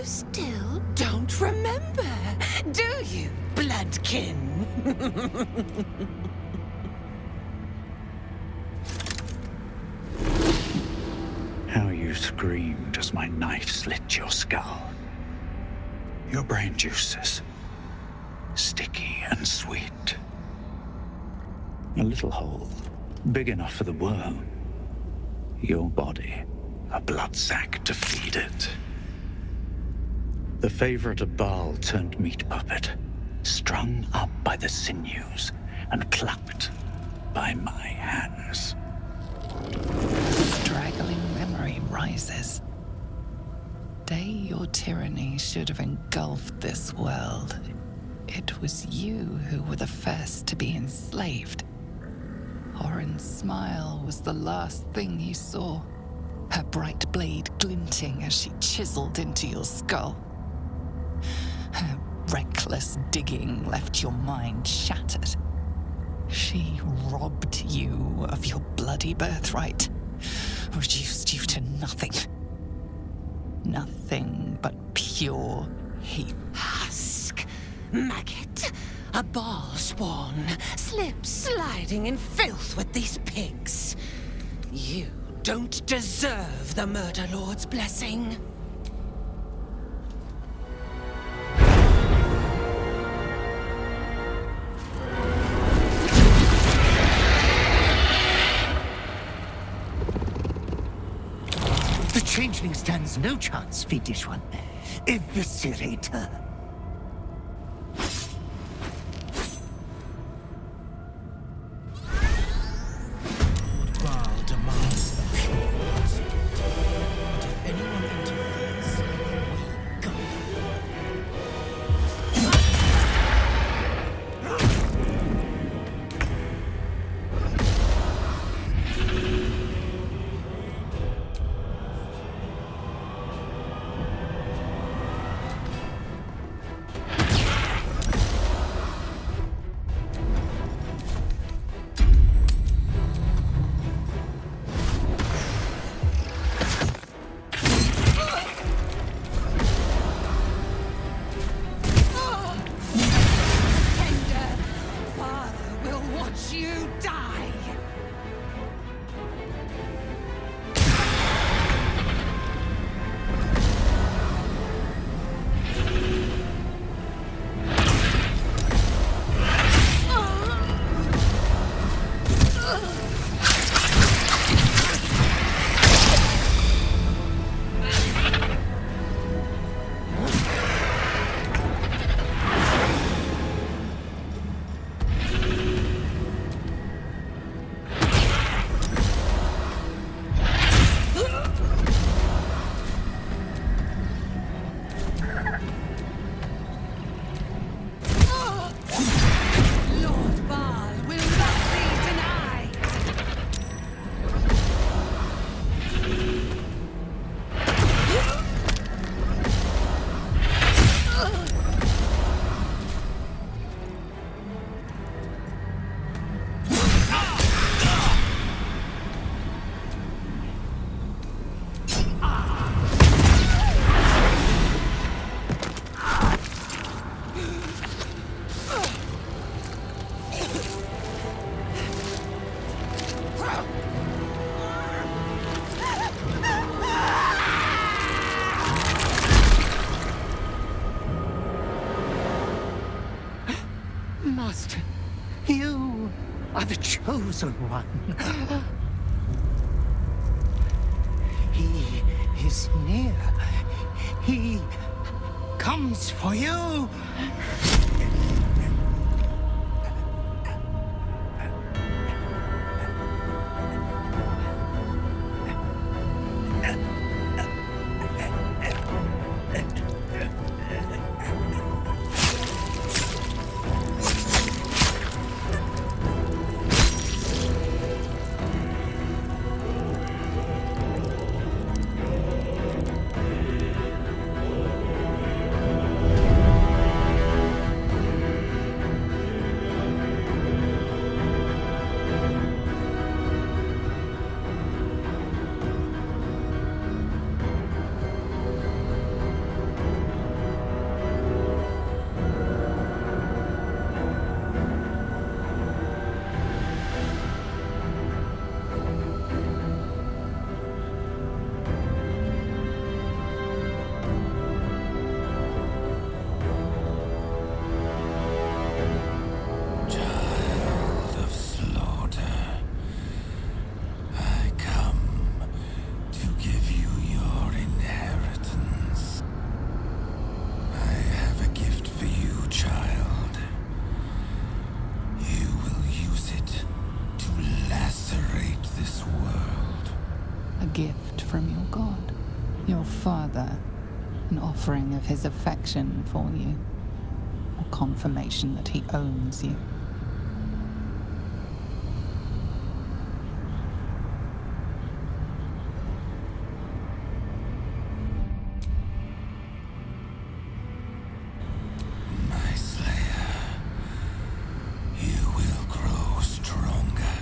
You still don't remember, do you, bloodkin? How you screamed as my knife slit your skull. Your brain juices, sticky and sweet. A little hole, big enough for the worm. Your body, a blood sack to feed it. The favorite of Baal turned meat puppet, strung up by the sinews and plucked by my hands. Straggling memory rises. Day your tyranny should have engulfed this world. It was you who were the first to be enslaved. Orin's smile was the last thing you saw, her bright blade glinting as she chiseled into your skull. Her reckless digging left your mind shattered. She robbed you of your bloody birthright, reduced you to nothing. Nothing but pure hate. Husk, maggot, a Baal spawn, slip sliding in filth with these pigs. You don't deserve the Murder Lord's blessing. The changeling stands no chance, fiendish one. Eviscerate her. Baal demands the pure. But if anyone interferes, we go. You die! Master, you are the chosen one. He is near. He comes for you. father, an offering of his affection for you, or confirmation that he owns you. My Slayer, you will grow stronger,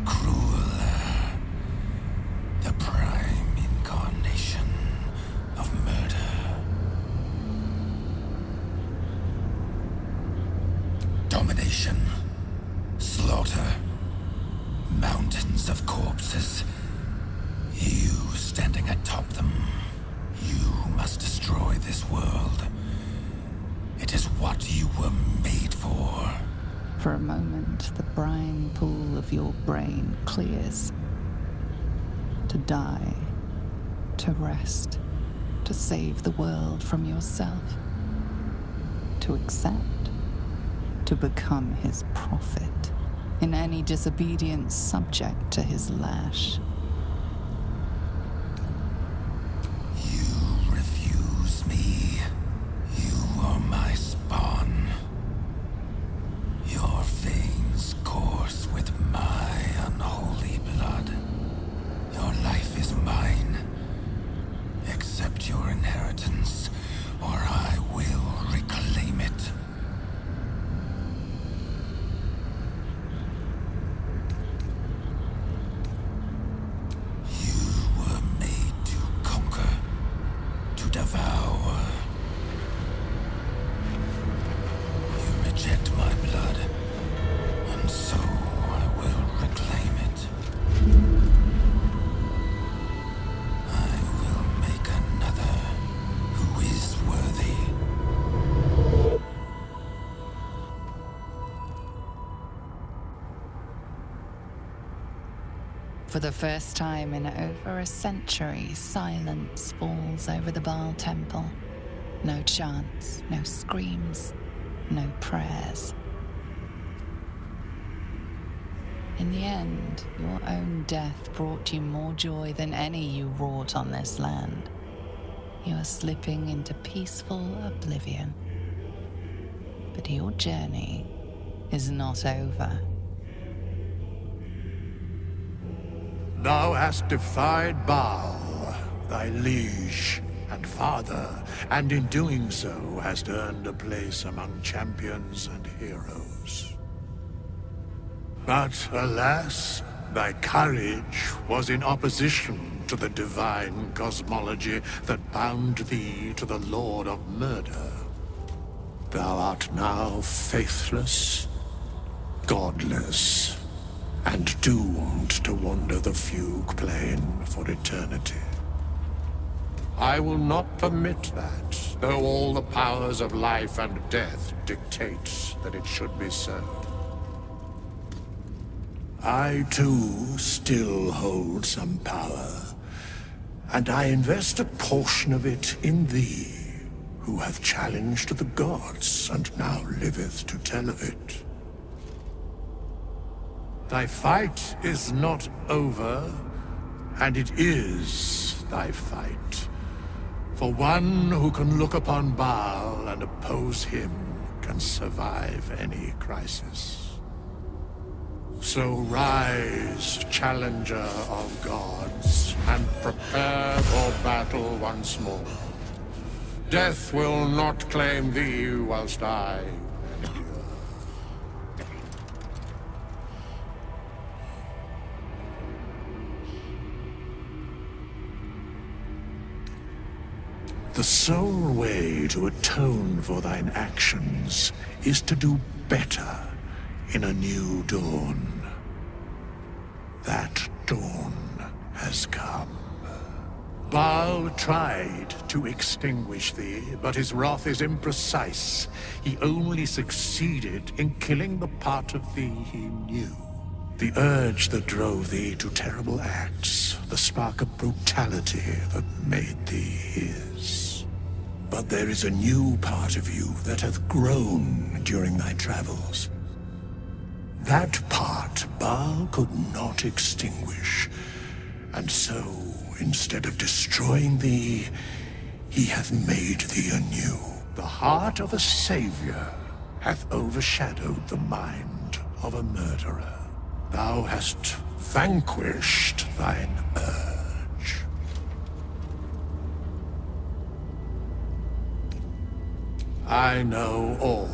crueler, the prime incarnation of murder. Domination, slaughter, mountains of corpses. You standing atop them. You must destroy this world. It is what you were made for. For a moment, the brine pool of your brain clears. To die, to rest, to save the world from yourself. To accept, to become his prophet, in any disobedience subject to his lash. You refuse me. You are my spawn. Your veins course with my unholy blood. Your life is mine. Accept your inheritance, or I will reclaim it. You were made to conquer, to devour. You reject my blood, and so I will reclaim it. I will make another who is worthy. For the first time in over a century, silence falls over the Baal temple. No chants, no screams, no prayers. In the end, your own death brought you more joy than any you wrought on this land. You are slipping into peaceful oblivion. But your journey is not over. Thou hast defied Baal, thy liege and father, and in doing so hast earned a place among champions and heroes. But alas, thy courage was in opposition to the divine cosmology that bound thee to the Lord of Murder. Thou art now faithless, godless, and doomed to wander the fugue plane for eternity. I will not permit that, though all the powers of life and death dictate that it should be so. I, too, still hold some power, and I invest a portion of it in thee, who hath challenged the gods and now liveth to tell of it. Thy fight is not over, and it is thy fight. For one who can look upon Baal and oppose him can survive any crisis. So rise, challenger of gods, and prepare for battle once more. Death will not claim thee whilst I endure. The sole way to atone for thine actions is to do better in a new dawn. That dawn has come. Baal tried to extinguish thee, but his wrath is imprecise. He only succeeded in killing the part of thee he knew. The urge that drove thee to terrible acts, the spark of brutality that made thee his. But there is a new part of you that hath grown during thy travels. That part Baal could not extinguish, and so instead of destroying thee, he hath made thee anew. The heart of a savior hath overshadowed the mind of a murderer. Thou hast vanquished thine urge. I know all,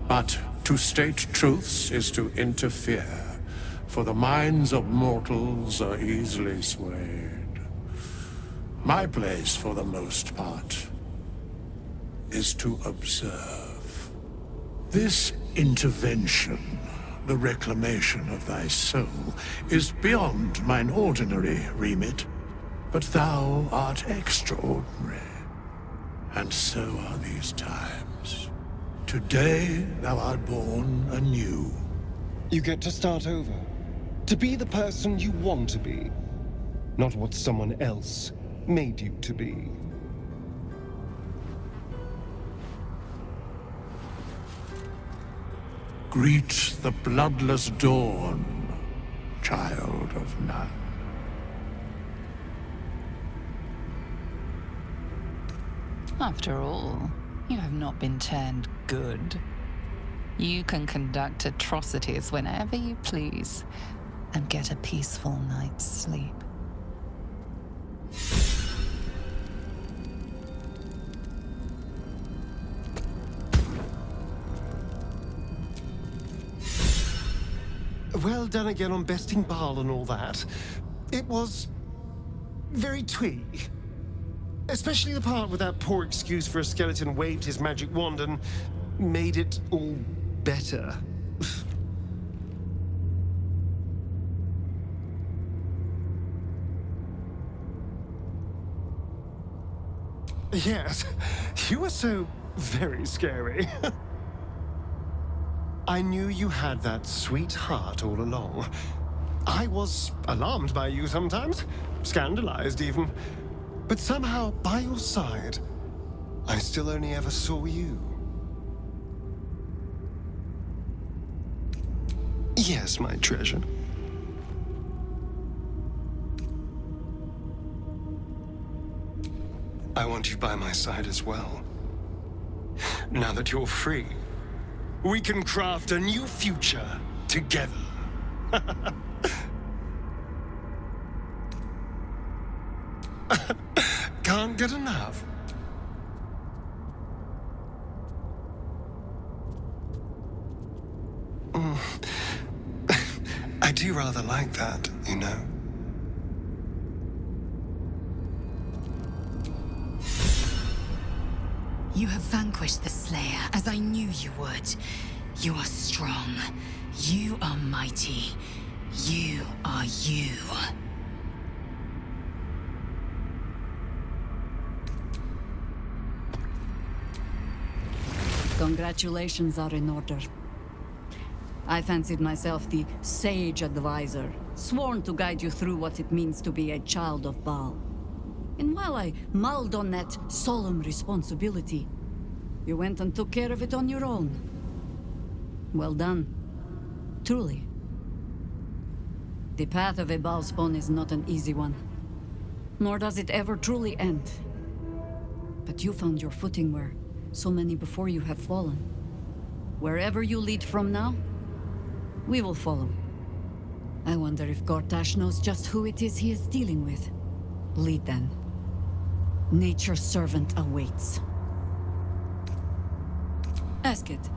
but to state truths is to interfere, for the minds of mortals are easily swayed. My place, for the most part, is to observe. This intervention, the reclamation of thy soul, is beyond mine ordinary remit, but thou art extraordinary, and so are these times. Today thou art born anew. You get to start over. To be the person you want to be, not what someone else made you to be. Greet the bloodless dawn, child of none. After all, you have not been turned good. You can conduct atrocities whenever you please and get a peaceful night's sleep. Well done again on besting Baal and all that. It was very twee. Especially the part with that poor excuse for a skeleton waved his magic wand and made it all better. Yes, you were so very scary. I knew you had that sweet heart all along. I was alarmed by you sometimes, scandalized even. But somehow, by your side, I still only ever saw you. Yes, my treasure. I want you by my side as well. Now that you're free, we can craft a new future together. Can't get enough. I do rather like that, you know. You have vanquished the Slayer, as I knew you would. You are strong. You are mighty. You are you. Congratulations are in order. I fancied myself the sage advisor, sworn to guide you through what it means to be a child of Baal. And while I mulled on that solemn responsibility, you went and took care of it on your own. Well done. Truly. The path of a Baalspawn is not an easy one, nor does it ever truly end. But you found your footing where so many before you have fallen. Wherever you lead from now, we will follow. I wonder if Gortash knows just who it is he is dealing with. Lead then. Nature's servant awaits. Ask it.